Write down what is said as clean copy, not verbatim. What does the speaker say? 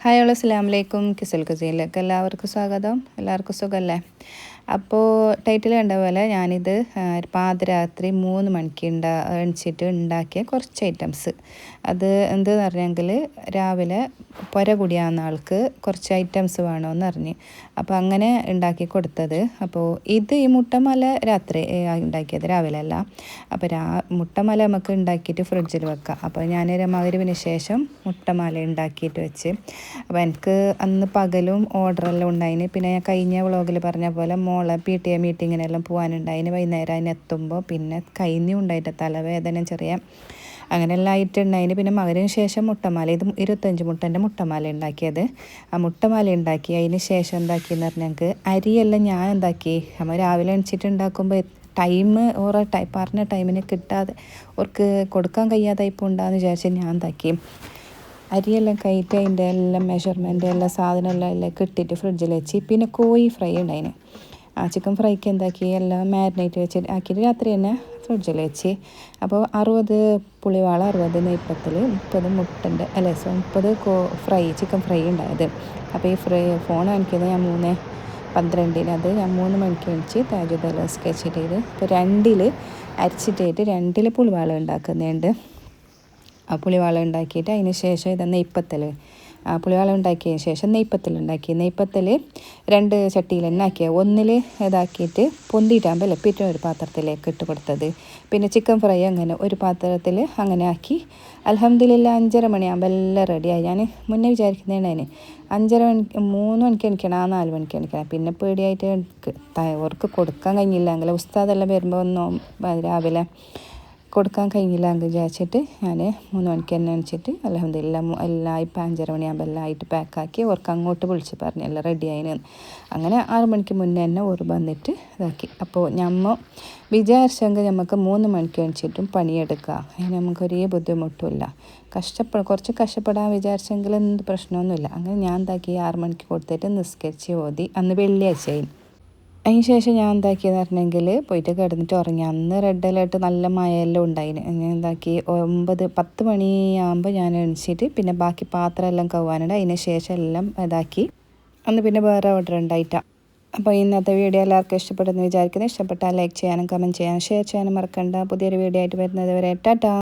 Hi hello അസ്സലാമു അലൈക്കും. കിസൽ കുസീനിലേക്ക് എല്ലാവർക്കും സ്വാഗതം. എല്ലാവർക്കും സുഖമല്ലേ? അപ്പോൾ ടൈറ്റിൽ കണ്ട പോലെ ഞാനിത് പാതിരാത്രി 3 മണിക്ക് എണിച്ചിട്ട് ഉണ്ടാക്കിയ കുറച്ച് ഐറ്റംസ്. അത് എന്തെന്ന് പറഞ്ഞെങ്കിൽ രാവിലെ പുര കുടിയാവുന്ന ആൾക്ക് കുറച്ച് ഐറ്റംസ് വേണമെന്ന് പറഞ്ഞ് അപ്പോൾ അങ്ങനെ ഉണ്ടാക്കി കൊടുത്തത്. അപ്പോൾ ഇത് ഈ മുട്ടമാല രാത്രി ഉണ്ടാക്കിയത്, രാവിലെ അല്ല. അപ്പോൾ മുട്ടമാല നമുക്ക് ഉണ്ടാക്കിയിട്ട് ഫ്രിഡ്ജിൽ വെക്കാം. അപ്പോൾ ഞാൻ മഗ്‌രിബിന് ശേഷം മുട്ടമാല ഉണ്ടാക്കിയിട്ട് വെച്ച്. അപ്പോൾ എനിക്ക് അന്ന് പകലും ഓർഡറെല്ലാം ഉണ്ടായിന്. പിന്നെ ഞാൻ കഴിഞ്ഞ വ്ളോഗിൽ പറഞ്ഞ പോലെ മോളെ PTA മീറ്റിങ്ങിനെല്ലാം പോകാനുണ്ടായിന്. വൈകുന്നേരം അതിനെത്തുമ്പോൾ പിന്നെ കൈന്യം ഉണ്ടായിട്ട് തലവേദന ചെറിയ അങ്ങനെയെല്ലാം ആയിട്ടുണ്ടായിന്. പിന്നെ മകരന് ശേഷം മുട്ടമാല, ഇത് 25 മുട്ടൻ്റെ മുട്ടമാല ഉണ്ടാക്കിയത്. ആ മുട്ടമാല ഉണ്ടാക്കി അതിന് ശേഷം എന്താക്കിയെന്ന് പറഞ്ഞാൽ ഞങ്ങൾക്ക് അരിയെല്ലാം ഞാൻ എന്താക്കി, നമ്മൾ രാവിലെ എണിച്ചിട്ട് ഉണ്ടാക്കുമ്പോൾ ടൈം ഓരോ പറഞ്ഞ ടൈമിന് കിട്ടാതെ അവർക്ക് കൊടുക്കാൻ കഴിയാതെ ഇപ്പോൾ ഉണ്ടാകുന്ന വിചാരിച്ച് ഞാൻ എന്താക്കി അരിയെല്ലാം കയറ്റി അതിൻ്റെ എല്ലാം മെഷർമെൻറ്റ് എല്ലാ സാധനമെല്ലാം ഇട്ടിട്ട് ഫ്രിഡ്ജിൽ വെച്ച്. പിന്നെ കോഴി ഫ്രൈ ഉണ്ടായിന്. ആ ചിക്കൻ ഫ്രൈക്ക് എന്താക്കി എല്ലാം മാരിനേറ്റ് വെച്ച് ആക്കിയിട്ട് രാത്രി തന്നെ ഫ്രിഡ്ജിൽ വെച്ച്. അപ്പോൾ 60 പുളിവാള, 60 നെയ്പ്പത്തിൽ, 30 മുട്ടൻ്റെ 30 ഫ്രൈ ചിക്കൻ ഫ്രൈ ഉണ്ടായത്. അപ്പോൾ ഈ ഫോൺ കാണിക്കുന്നത് ഞാൻ 3:12 അത് ഞാൻ 3 മണിക്ക് എണിച്ച് താജുദ് സ്കെച്ച് ചെയ്ത്. ഇപ്പോൾ 2 അരിച്ചിട്ടായിട്ട് 2 പുളിവാള ഉണ്ടാക്കുന്നുണ്ട്. ആ പുളിവാള ഉണ്ടാക്കിയിട്ട് അതിന് ശേഷം ഇത് നെയ്പ്പത്തൽ, ആ പുളിവാള ഉണ്ടാക്കിയതിന് ശേഷം നെയ്പ്പത്തൽ 2 ചട്ടിയിൽ തന്നെ ആക്കിയ ഒന്നിൽ ഇതാക്കിയിട്ട് പൊന്തിയിട്ടാകുമ്പോൾ പിറ്റേ ഒരു പാത്രത്തിലേക്ക് ഇട്ട് കൊടുത്തത്. പിന്നെ ചിക്കൻ ഫ്രൈ അങ്ങനെ ഒരു പാത്രത്തിൽ അങ്ങനെ ആക്കി. അൽഹംദുലില്ലാ 5:30 മണിയാകുമ്പോൾ എല്ലാം റെഡിയായി. ഞാൻ മുന്നേ വിചാരിക്കുന്നതാണ് 3 മണിക്ക് എണിക്കണം, 4 മണിക്ക് എണിക്കണം. പിന്നെ പേടിയായിട്ട് അവർക്ക് കൊടുക്കാൻ കഴിഞ്ഞില്ല. അങ്ങനെ ഉസ്താദെല്ലാം വരുമ്പോൾ ഒന്നും രാവിലെ കൊടുക്കാൻ കഴിഞ്ഞില്ല എന്ന് വിചാരിച്ചിട്ട് ഞാൻ 3 മണിക്ക് തന്നെ എണിച്ചിട്ട് അൽഹംദുലില്ലാ എല്ലാം ഇപ്പം 5:30 മണിയാകുമ്പോൾ എല്ലാം ആയിട്ട് പാക്കാക്കി അവർക്ക് അങ്ങോട്ട് വിളിച്ച് പറഞ്ഞു എല്ലാം റെഡി ആയിന്. അങ്ങനെ 6 മണിക്ക് മുന്നേ തന്നെ ഓർ വന്നിട്ട് ഇതാക്കി. അപ്പോൾ നമ്മൾ വിചാരിച്ചെങ്കിൽ നമുക്ക് 3 മണിക്ക് എണിച്ചിട്ടും പണിയെടുക്കാം. അതിന് നമുക്കൊരേ ബുദ്ധിമുട്ടില്ല. കുറച്ച് കഷ്ടപ്പെടാൻ വിചാരിച്ചെങ്കിൽ എന്ത് പ്രശ്നമൊന്നുമില്ല. അങ്ങനെ ഞാൻ എന്താക്കി 6 മണിക്ക് കൊടുത്തിട്ട് നിസ്കരിച്ച് ഓതി. അന്ന് വെള്ളിയാഴ്ചയായി. അതിന് ശേഷം ഞാൻ എന്താക്കിയെന്ന് പറഞ്ഞെങ്കിൽ പോയിട്ട് കിടന്നിട്ട് ഉറങ്ങി. അന്ന് റെഡ് അലേർട്ട് നല്ല മഴയെല്ലാം ഉണ്ടായിന്. ഞാൻ എന്താക്കി 10 മണിയാകുമ്പോൾ ഞാൻ എണിച്ചിട്ട് പിന്നെ ബാക്കി പാത്രം എല്ലാം കഴുകാനുണ്ട്. അതിന് ശേഷം എല്ലാം ഇതാക്കി. അന്ന് പിന്നെ വേറെ ഓർഡർ ഉണ്ടായിട്ടാണ്. അപ്പോൾ ഇന്നത്തെ വീഡിയോ എല്ലാവർക്കും ഇഷ്ടപ്പെടുമെന്ന് വിചാരിക്കുന്നു. ഇഷ്ടപ്പെട്ടാൽ ലൈക്ക് ചെയ്യാനും കമൻറ്റ് ചെയ്യാനും ഷെയർ ചെയ്യാനും മറക്കണ്ട. പുതിയൊരു വീഡിയോ ആയിട്ട് വരുന്നത് വരെ ടാറ്റാ.